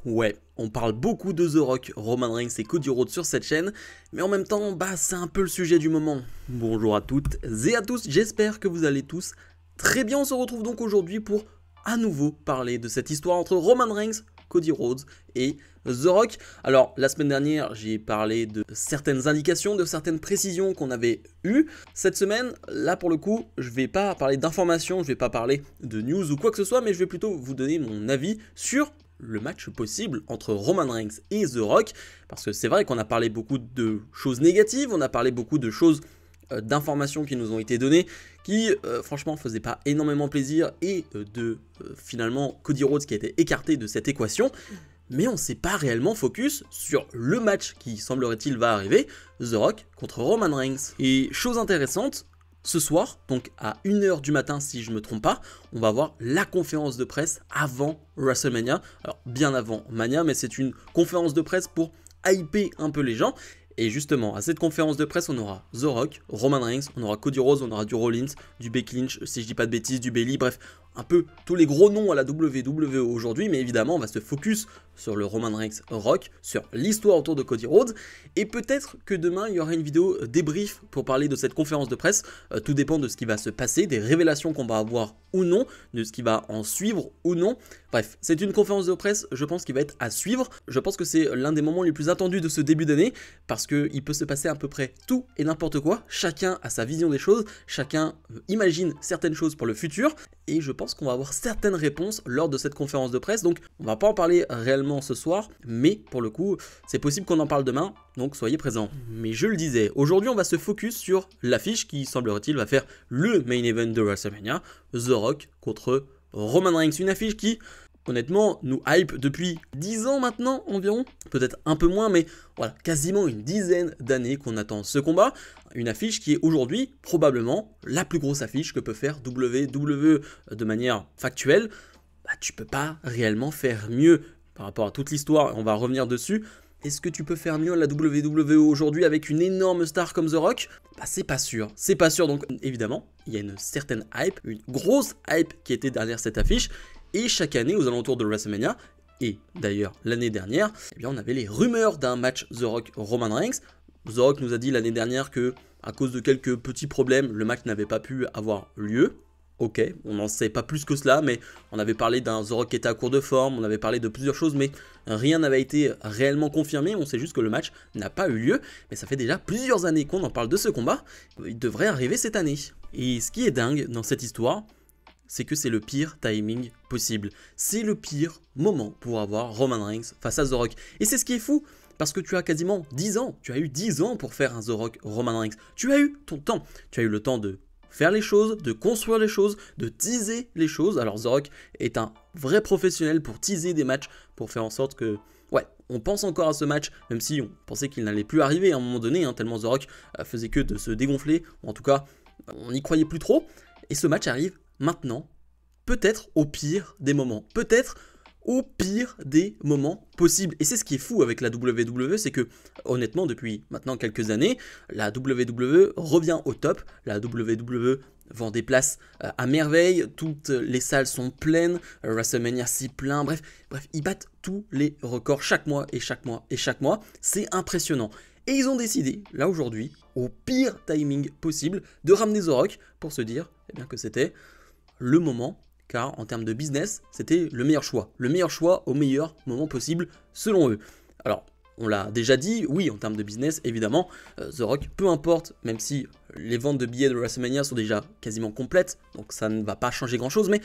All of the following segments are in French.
Ouais, on parle beaucoup de The Rock, Roman Reigns et Cody Rhodes sur cette chaîne, mais en même temps, c'est un peu le sujet du moment. Bonjour à toutes et à tous, j'espère que vous allez tous très bien. On se retrouve donc aujourd'hui pour à nouveau parler de cette histoire entre Roman Reigns, Cody Rhodes et The Rock. Alors, la semaine dernière, j'ai parlé de certaines indications, de certaines précisions qu'on avait eues. Cette semaine, là pour le coup, je vais pas parler d'informations, je vais pas parler de news ou quoi que ce soit, mais je vais plutôt vous donner mon avis sur le match possible entre Roman Reigns et The Rock, parce que c'est vrai qu'on a parlé beaucoup de choses négatives, on a parlé beaucoup de choses, d'informations qui nous ont été données, qui franchement faisaient pas énormément plaisir, et finalement Cody Rhodes qui a été écarté de cette équation, mais on s'est pas réellement focus sur le match qui semblerait-il va arriver, The Rock contre Roman Reigns. Et chose intéressante, ce soir, donc à 1h du matin si je ne me trompe pas, on va avoir la conférence de presse avant WrestleMania. Alors bien avant Mania, mais c'est une conférence de presse pour hyper un peu les gens. Et justement, à cette conférence de presse, on aura The Rock, Roman Reigns, on aura Cody Rhodes, on aura du Rollins, du Becky Lynch, si je dis pas de bêtises, du Bayley, bref, un peu tous les gros noms à la WWE aujourd'hui, mais évidemment, on va se focus sur le Roman Reigns Rock, sur l'histoire autour de Cody Rhodes, et peut-être que demain, il y aura une vidéo débrief pour parler de cette conférence de presse. Tout dépend de ce qui va se passer, des révélations qu'on va avoir ou non, de ce qui va en suivre ou non. Bref, c'est une conférence de presse, je pense, qui va être à suivre. Je pense que c'est l'un des moments les plus attendus de ce début d'année, parce qu'il peut se passer à peu près tout et n'importe quoi. Chacun a sa vision des choses, chacun imagine certaines choses pour le futur, et je pense qu'on va avoir certaines réponses lors de cette conférence de presse. Donc on va pas en parler réellement ce soir, mais pour le coup, c'est possible qu'on en parle demain, donc soyez présents. Mais je le disais, aujourd'hui on va se focus sur l'affiche qui, semblerait-il, va faire le main event de WrestleMania, The Rock contre Roman Reigns. Une affiche qui, honnêtement, nous hype depuis 10 ans maintenant environ, peut-être un peu moins, mais voilà, quasiment une dizaine d'années qu'on attend ce combat. Une affiche qui est aujourd'hui probablement la plus grosse affiche que peut faire WWE. De manière factuelle, tu peux pas réellement faire mieux par rapport à toute l'histoire, on va revenir dessus. Est-ce que tu peux faire mieux à la WWE aujourd'hui avec une énorme star comme The Rock? C'est pas sûr, c'est pas sûr. Donc évidemment, il y a une certaine hype, une grosse hype qui était derrière cette affiche. Et chaque année, aux alentours de WrestleMania, et d'ailleurs l'année dernière, on avait les rumeurs d'un match The Rock-Roman Reigns. The Rock nous a dit l'année dernière que, à cause de quelques petits problèmes, le match n'avait pas pu avoir lieu. Ok, on n'en sait pas plus que cela, mais on avait parlé d'un The Rock qui était à court de forme, on avait parlé de plusieurs choses, mais rien n'avait été réellement confirmé. On sait juste que le match n'a pas eu lieu, mais ça fait déjà plusieurs années qu'on en parle de ce combat. Il devrait arriver cette année. Et ce qui est dingue dans cette histoire, c'est que c'est le pire timing possible. C'est le pire moment pour avoir Roman Reigns face à The Rock. Et c'est ce qui est fou, parce que tu as quasiment 10 ans. Tu as eu 10 ans pour faire un The Rock Roman Reigns. Tu as eu ton temps. Tu as eu le temps de faire les choses, de construire les choses, de teaser les choses. Alors The Rock est un vrai professionnel pour teaser des matchs, pour faire en sorte que, ouais, on pense encore à ce match, même si on pensait qu'il n'allait plus arriver à un moment donné, tellement The Rock faisait que de se dégonfler, ou en tout cas, on n'y croyait plus trop. Et ce match arrive maintenant, peut-être au pire des moments, peut-être au pire des moments possibles. Et c'est ce qui est fou avec la WWE, c'est que honnêtement depuis maintenant quelques années, la WWE revient au top, la WWE vend des places à merveille, toutes les salles sont pleines, WrestleMania c'est plein, bref, ils battent tous les records chaque mois et chaque mois et chaque mois, c'est impressionnant. Et ils ont décidé, là aujourd'hui, au pire timing possible, de ramener The Rock pour se dire que c'était le moment, car en termes de business, c'était le meilleur choix au meilleur moment possible selon eux. Alors, on l'a déjà dit, oui, en termes de business, évidemment, The Rock, peu importe, même si les ventes de billets de WrestleMania sont déjà quasiment complètes, donc ça ne va pas changer grand-chose, mais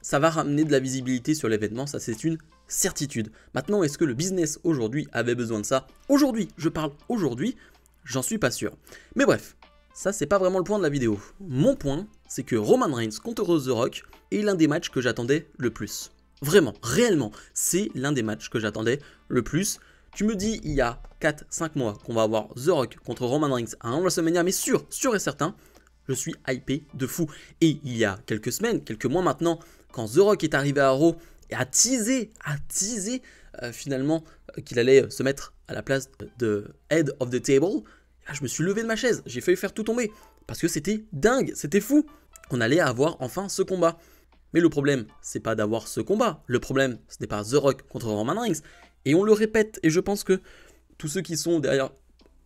ça va ramener de la visibilité sur l'événement, ça c'est une certitude. Maintenant, est-ce que le business aujourd'hui avait besoin de ça? Aujourd'hui, je parle aujourd'hui, j'en suis pas sûr. Mais bref, ça c'est pas vraiment le point de la vidéo. Mon point, c'est que Roman Reigns contre The Rock est l'un des matchs que j'attendais le plus. Vraiment, réellement, c'est l'un des matchs que j'attendais le plus. Tu me dis il y a 4-5 mois qu'on va avoir The Rock contre Roman Reigns à un WrestleMania, mais sûr et certain, je suis hypé de fou. Et il y a quelques semaines, quelques mois maintenant, quand The Rock est arrivé à Raw et a teasé finalement qu'il allait se mettre à la place de Head of the Table, je me suis levé de ma chaise, j'ai failli faire tout tomber, parce que c'était dingue, c'était fou. On allait avoir enfin ce combat. Mais le problème, c'est pas d'avoir ce combat. Le problème, ce n'est pas The Rock contre Roman Reigns. Et on le répète, et je pense que tous ceux qui sont derrière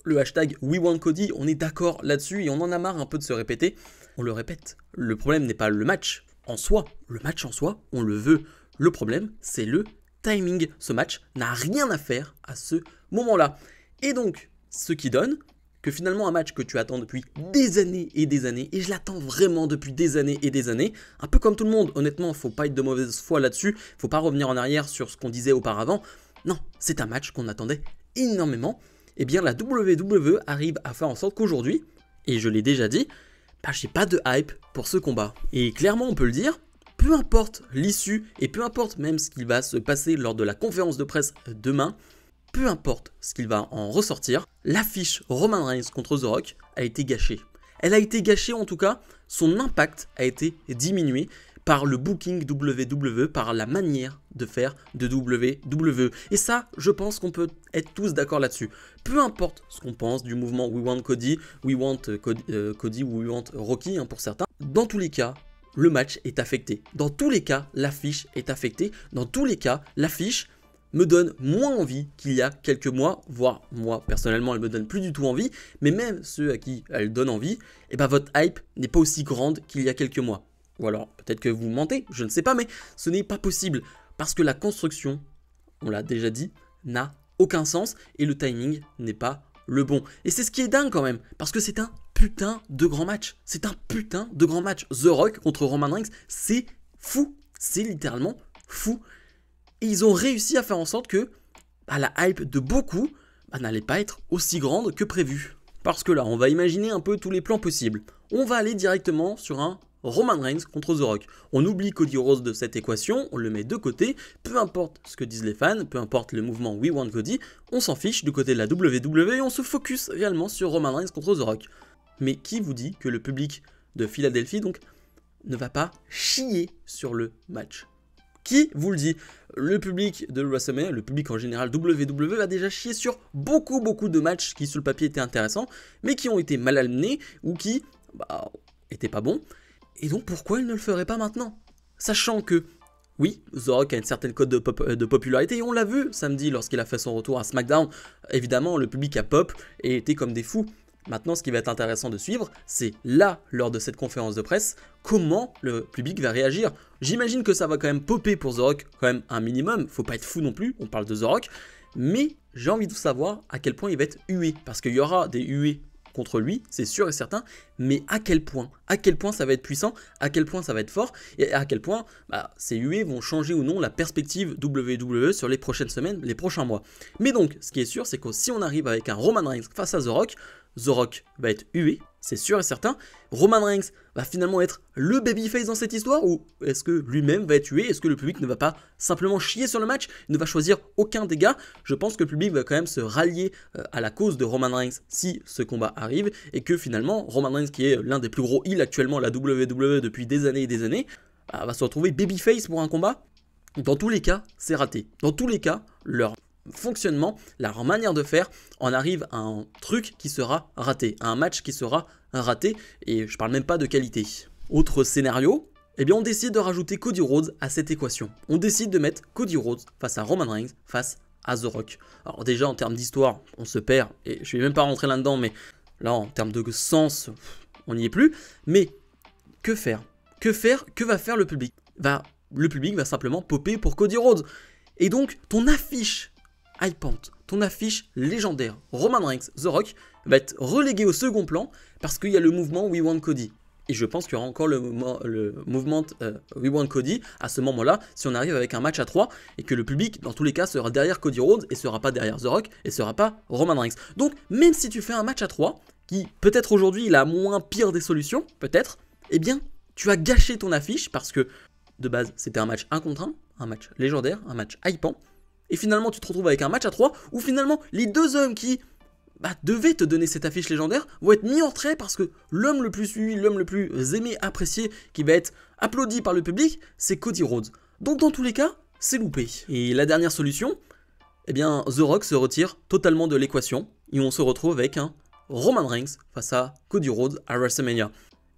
le hashtag WeWantCody, on est d'accord là-dessus et on en a marre un peu de se répéter. On le répète, le problème n'est pas le match en soi. Le match en soi, on le veut. Le problème, c'est le timing. Ce match n'a rien à faire à ce moment-là. Et donc, ce qui donne que finalement un match que tu attends depuis des années, et je l'attends vraiment depuis des années, un peu comme tout le monde, honnêtement, faut pas être de mauvaise foi là-dessus, faut pas revenir en arrière sur ce qu'on disait auparavant. Non, c'est un match qu'on attendait énormément. Eh bien la WWE arrive à faire en sorte qu'aujourd'hui, et je l'ai déjà dit, j'ai pas de hype pour ce combat. Et clairement on peut le dire, peu importe l'issue, et peu importe même ce qui va se passer lors de la conférence de presse demain, peu importe ce qu'il va en ressortir, l'affiche Roman Reigns contre The Rock a été gâchée. Elle a été gâchée, en tout cas, son impact a été diminué par le booking WWE, par la manière de faire de WWE. Et ça, je pense qu'on peut être tous d'accord là-dessus. Peu importe ce qu'on pense du mouvement We Want Cody, We Want Cody ou We Want Rocky pour certains, dans tous les cas, le match est affecté. Dans tous les cas, l'affiche est affectée. Dans tous les cas, l'affiche me donne moins envie qu'il y a quelques mois, voire moi personnellement elle me donne plus du tout envie, mais même ceux à qui elle donne envie, votre hype n'est pas aussi grande qu'il y a quelques mois. Ou alors peut-être que vous mentez, je ne sais pas, mais ce n'est pas possible, parce que la construction, on l'a déjà dit, n'a aucun sens et le timing n'est pas le bon. Et c'est ce qui est dingue quand même, parce que c'est un putain de grand match. C'est un putain de grand match. The Rock contre Roman Reigns, c'est fou, c'est littéralement fou. Et ils ont réussi à faire en sorte que la hype de beaucoup n'allait pas être aussi grande que prévu. Parce que là, on va imaginer un peu tous les plans possibles. On va aller directement sur un Roman Reigns contre The Rock. On oublie Cody Rhodes de cette équation, on le met de côté, peu importe ce que disent les fans, peu importe le mouvement We Want Cody, on s'en fiche du côté de la WWE et on se focus réellement sur Roman Reigns contre The Rock. Mais qui vous dit que le public de Philadelphie donc ne va pas chier sur le match? Qui vous le dit? Le public de WrestleMania, le public en général WWE a déjà chié sur beaucoup de matchs qui sur le papier étaient intéressants, mais qui ont été mal amenés ou qui étaient pas bons. Et donc pourquoi il ne le ferait pas maintenant? Sachant que, oui, The Rock a une certaine cote de popularité, et on l'a vu samedi lorsqu'il a fait son retour à SmackDown. Évidemment, le public a pop et était comme des fous. Maintenant, ce qui va être intéressant de suivre, c'est là, lors de cette conférence de presse, comment le public va réagir. J'imagine que ça va quand même popper pour The Rock, quand même un minimum, faut pas être fou non plus, on parle de The Rock, mais j'ai envie de savoir à quel point il va être hué, parce qu'il y aura des huées contre lui, c'est sûr et certain, mais à quel point ça va être puissant, à quel point ça va être fort, et à quel point ces huées vont changer ou non la perspective WWE sur les prochaines semaines, les prochains mois. Mais donc, ce qui est sûr, c'est que si on arrive avec un Roman Reigns face à The Rock va être hué, c'est sûr et certain. Roman Reigns va finalement être le babyface dans cette histoire, ou est-ce que lui-même va être hué? Est-ce que le public ne va pas simplement chier sur le match, ne va choisir aucun dégât? Je pense que le public va quand même se rallier à la cause de Roman Reigns si ce combat arrive, et que finalement Roman Reigns, qui est l'un des plus gros heels actuellement à la WWE depuis des années et des années, va se retrouver babyface pour un combat. Dans tous les cas, c'est raté. Dans tous les cas, leur fonctionnement, leur manière de faire, on arrive à un truc qui sera raté, à un match qui sera raté, et je parle même pas de qualité. Autre scénario, on décide de rajouter Cody Rhodes à cette équation. On décide de mettre Cody Rhodes face à Roman Reigns, face à The Rock. Alors déjà en termes d'histoire, on se perd, et je vais même pas rentrer là-dedans, mais là en termes de sens, on n'y est plus. Mais que faire? Que va faire le public? Le public va simplement popper pour Cody Rhodes. Et donc ton affiche hypante, ton affiche légendaire, Roman Reigns, The Rock, va être relégué au second plan parce qu'il y a le mouvement We Want Cody. Et je pense qu'il y aura encore le mouvement We Want Cody à ce moment-là, si on arrive avec un match à 3 et que le public, dans tous les cas, sera derrière Cody Rhodes et sera pas derrière The Rock et sera pas Roman Reigns. Donc, même si tu fais un match à 3, qui peut-être aujourd'hui il a moins pire des solutions, peut-être, tu as gâché ton affiche parce que de base c'était un match 1 contre 1, un match légendaire, un match hypant. Et finalement, tu te retrouves avec un match à 3 où finalement, les deux hommes qui devaient te donner cette affiche légendaire vont être mis en trait parce que l'homme le plus suivi, l'homme le plus aimé, apprécié, qui va être applaudi par le public, c'est Cody Rhodes. Donc dans tous les cas, c'est loupé. Et la dernière solution, The Rock se retire totalement de l'équation et on se retrouve avec un Roman Reigns face à Cody Rhodes à WrestleMania.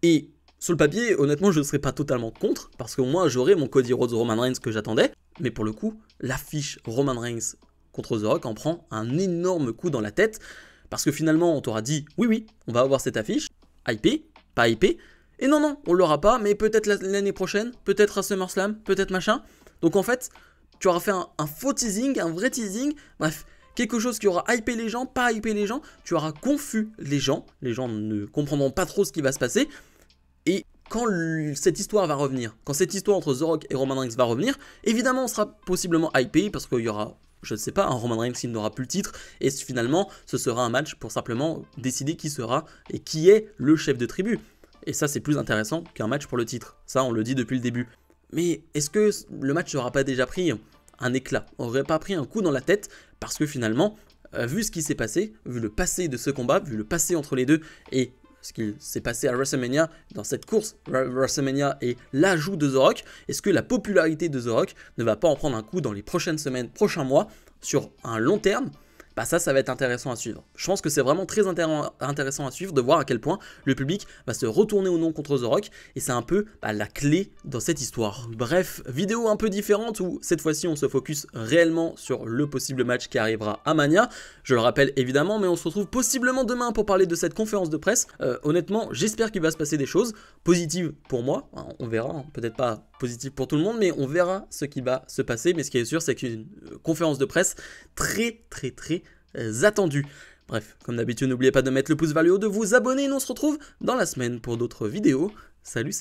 Et Sur le papier, honnêtement, je ne serais pas totalement contre, parce qu'au moins j'aurais mon Cody Rhodes Roman Reigns que j'attendais, mais pour le coup, l'affiche Roman Reigns contre The Rock en prend un énorme coup dans la tête, parce que finalement on t'aura dit, oui, on va avoir cette affiche, hypé, pas hypé, et non, on l'aura pas, mais peut-être l'année prochaine, peut-être à SummerSlam, peut-être machin. Donc en fait, tu auras fait un faux teasing, un vrai teasing, bref, quelque chose qui aura hypé les gens, pas hypé les gens, tu auras confus les gens ne comprendront pas trop ce qui va se passer, et quand cette histoire va revenir, quand cette histoire entre The Rock et Roman Reigns va revenir, évidemment on sera possiblement hypé, parce qu'il y aura, je ne sais pas, un Roman Reigns qui n'aura plus le titre, et finalement ce sera un match pour simplement décider qui sera et qui est le chef de tribu. Et ça c'est plus intéressant qu'un match pour le titre, ça on le dit depuis le début. Mais est-ce que le match n'aura pas déjà pris un éclat, n'aurait pas pris un coup dans la tête, parce que finalement, vu ce qui s'est passé, vu le passé de ce combat, vu le passé entre les deux, et ce qui s'est passé à WrestleMania, dans cette course WrestleMania et l'ajout de The Rock, est-ce que la popularité de The Rock ne va pas en prendre un coup dans les prochaines semaines, prochains mois, sur un long terme? Bah ça va être intéressant à suivre. Je pense que c'est vraiment très intéressant à suivre, de voir à quel point le public va se retourner ou non contre The Rock, et c'est un peu la clé dans cette histoire. Bref, vidéo un peu différente où cette fois-ci on se focus réellement sur le possible match qui arrivera à Mania. Je le rappelle évidemment, mais on se retrouve possiblement demain pour parler de cette conférence de presse. Honnêtement, j'espère qu'il va se passer des choses positives pour moi, on verra, peut-être pas positif pour tout le monde, mais on verra ce qui va se passer. Mais ce qui est sûr, c'est qu'une conférence de presse très attendue. Bref, comme d'habitude, n'oubliez pas de mettre le pouce vers le haut, de vous abonner, et on se retrouve dans la semaine pour d'autres vidéos. Salut